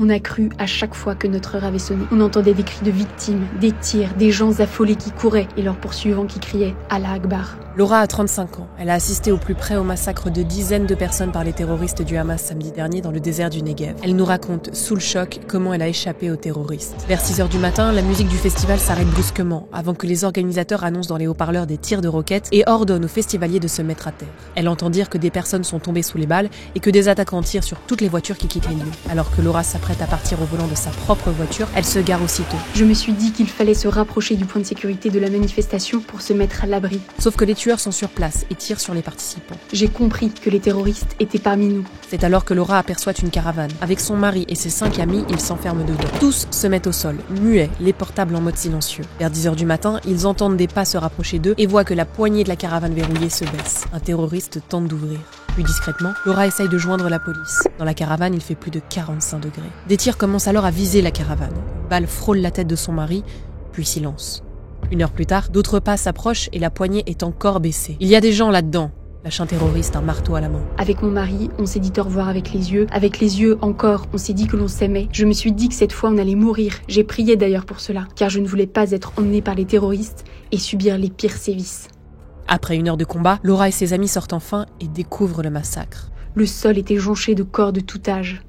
On a cru à chaque fois que notre heure avait sonné. On entendait des cris de victimes, des tirs, des gens affolés qui couraient et leurs poursuivants qui criaient « Allah Akbar ». Laura a 35 ans. Elle a assisté au plus près au massacre de dizaines de personnes par les terroristes du Hamas samedi dernier dans le désert du Negev. Elle nous raconte, sous le choc, comment elle a échappé aux terroristes. Vers 6h du matin, la musique du festival s'arrête brusquement, avant que les organisateurs annoncent dans les haut-parleurs des tirs de roquettes et ordonnent aux festivaliers de se mettre à terre. Elle entend dire que des personnes sont tombées sous les balles et que des attaquants tirent sur toutes les voitures qui quittent les lieux. Alors que Laura s'apprête à partir au volant de sa propre voiture, elle se gare aussitôt. Je me suis dit qu'il fallait se rapprocher du point de sécurité de la manifestation pour se mettre à l'abri. Sauf que les tueurs sont sur place et tirent sur les participants. J'ai compris que les terroristes étaient parmi nous. C'est alors que Laura aperçoit une caravane. Avec son mari et ses 5 amis, ils s'enferment dedans. Tous se mettent au sol, muets, les portables en mode silencieux. Vers 10h du matin, ils entendent des pas se rapprocher d'eux et voient que la poignée de la caravane verrouillée se baisse. Un terroriste tente d'ouvrir. Plus discrètement, Laura essaye de joindre la police. Dans la caravane, il fait plus de 45 degrés. Des tirs commencent alors à viser la caravane. Une balle frôle la tête de son mari, puis silence. 1 heure plus tard, d'autres pas s'approchent et la poignée est encore baissée. Il y a des gens là-dedans, lâche un terroriste, un marteau à la main. Avec mon mari, on s'est dit au revoir avec les yeux. Avec les yeux encore, on s'est dit que l'on s'aimait. Je me suis dit que cette fois on allait mourir. J'ai prié d'ailleurs pour cela, car je ne voulais pas être emmenée par les terroristes et subir les pires sévices. Après 1 heure de combat, Laura et ses amis sortent enfin et découvrent le massacre. Le sol était jonché de corps de tout âge.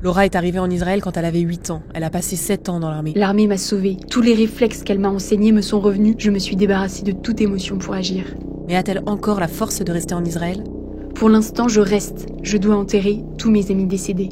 Laura est arrivée en Israël quand elle avait 8 ans. Elle a passé 7 ans dans l'armée. L'armée m'a sauvée. Tous les réflexes qu'elle m'a enseignés me sont revenus. Je me suis débarrassée de toute émotion pour agir. Mais a-t-elle encore la force de rester en Israël ? Pour l'instant, je reste. Je dois enterrer tous mes amis décédés.